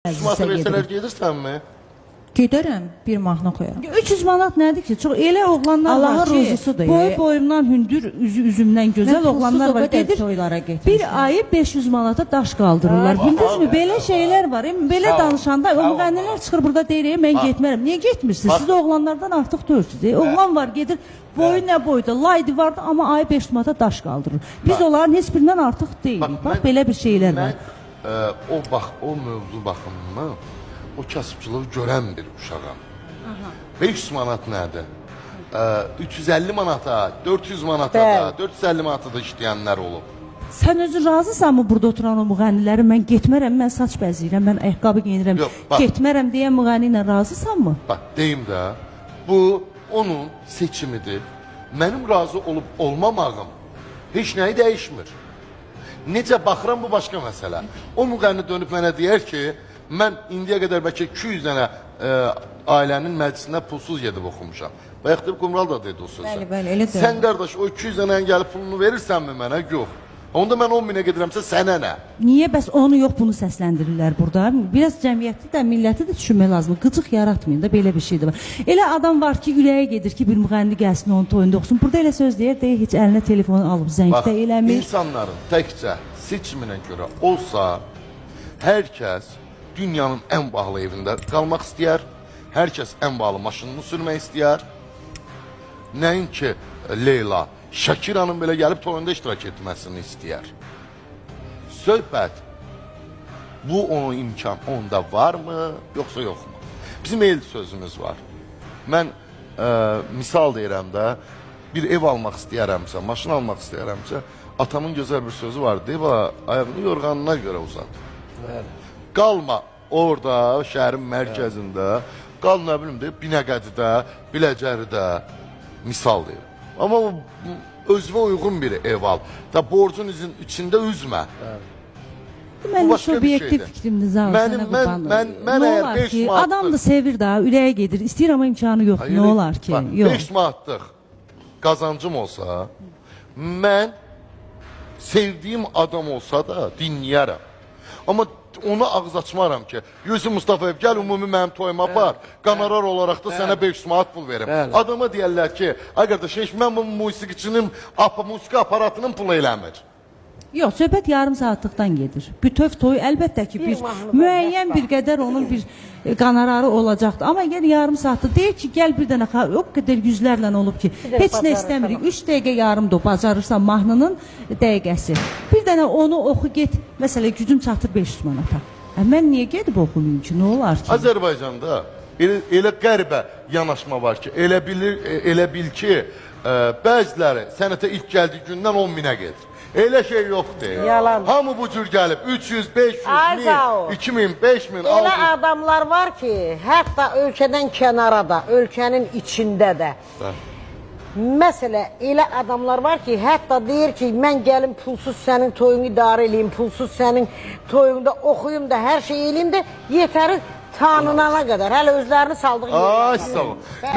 Masa verseler gelirsen mi? Gedərəm, bir mahnı qoyaram. 300 manat nədir ki? Çox elə oğlanlar Allahın var ki, ruzusudur. boyumdan hündür, üzümdən gözəl oğlanlar var. Gedir, toylara getmişəm. bir ayı 500 manata daş qaldırırlar. Bildinizmi? Belə şeylər var. Belə danışanda o müğənnilər çıxır burada deyir, mən getmərəm. Niyə getmirsiniz? Siz oğlanlardan artıq deyilsiniz. Oğlan var, gedir, boyu nə boyda, laydı vardı, amma ayı 500 manata daş qaldırır. Biz onların heç birindən artıq deyilik. Bax, belə bir şeylər var. O mövzu baxımından o kasıbçılığı görən bir uşağam. 500 manat nədir? 350 manata, 400 manata da, 450 manata da işləyənlər olub. Sən özün razısanmı burada oturan o müğənniləri? Mən getmərəm, mən saç bəzəyirəm, mən ayaqqabı geyinirəm. Yox, bax. Getmərəm deyən müğənni ilə razısanmı? Bax, deyim də, bu onun seçimidir. Mənim razı olub olmamağım heç nəyi dəyişmir. Necə baxıram bu başqa məsələ. O müğənni dönüb mənə deyər ki, mən indiyə qədər bəlkə 200 dənə ailənin məclisində pulsuz gedib oxumuşam. Bayaqdır Qumral da dedi o sözü. Bəli, elə də. Sən qardaş o 200 dənənin gəlib pulunu verirsənmi mənə? Yox. Onda mən 10 minə gedirəmsə sənə nə? Niyə bəs onu yox bunu səsləndirirlər burada? Biraz cəmiyyətli də, milləti də düşünmək lazımdır. Qıcıq yaratmayın da, belə bir şey də var. Elə adam var ki, ürəyə gedir ki, bir müğənni gəlsin onun toyunda oxusun. Burada elə söz deyir, heç əlinə telefonu alıb zəngdə eləmir. İnsanların təkcə seçiminə görə olsa, hər kəs dünyanın ən bahalı evində qalmaq istəyər, hər kəs ən bahalı maşınını sürmək istəyər. Nəinki Leyla, Şakiranın belə gəlib toyunda iştirak etməsini istəyər. Söhbət, bu onun imkan onda varmı, yoxsa yoxmu? Bizim el sözümüz var. Mən misal deyirəm də, bir ev almaq istəyərəmsə, maşın almaq istəyərəmsə, atamın gözəl bir sözü var, deyib, ayağını yorğanına görə uzat. Qalma orada, şəhərin mərkəzində, qal nə bilim deyib, Binəqədidə, Biləcəridə, misal deyir. Amma özünə uyğun bir ev al. Da borcun içində üzmə. Mənim subyektiv fikrimdir Zaur, sənə qurban. Mən Nə əgər olar 5 ki, manat... adam da sevir da, ürəyə gedir. İstəyir amma imkanı yoxdur. Nə olar ki? 5 manatlıq qazancım olsa, mən sevdiyim adam olsa da dinləyərəm. Amma ona ağız açmaram ki, Yusuf Mustafayev gəl ümumi mənim toyuma apar, qonorar olaraq da sənə 500 manat pul verim. Adama deyərlər ki, ay qardaş, mən bu musiqiçinin musiqi aparatının pulu eləmir. Yox, söhbət yarım saatlıqdan gedir. Bütöv toy əlbəttə ki, bir müəyyən bir qədər onun bir qanararı olacaqdır. Amma əgər yarım saatlı deyir ki, gəl bir dənə, o qədər yüzlərlə olub ki, heç nə istəmirik. 3 dəqiqə yarım da bacarırsan mahnının dəqiqəsi. Bir dənə onu oxu get, məsələ gücüm çatır 500 manata. Mən niyə gedib oxumayım ki, nə olar ki? Azərbaycanda elə qəribə yanaşma var ki, elə bil ki, bəziləri sənətə ilk gəldiyi gündən 10 minə gedir. Elə şey yoxdur. Yalan. Hamı bu cür gəlib. 300, 500, 1000, 2000, 5000, 6000. Elə adamlar var ki, hətta ölkədən kənara da, ölkənin içində də. Məsələ, elə adamlar var ki, hətta deyir ki, mən gəlim pulsuz sənin toyunu idarə edeyim, pulsuz sənin toyunda oxuyum da, hər şey eləyim də, yetəri tanınana qədər. Hələ özlərini saldıq. Ay, sağ ol.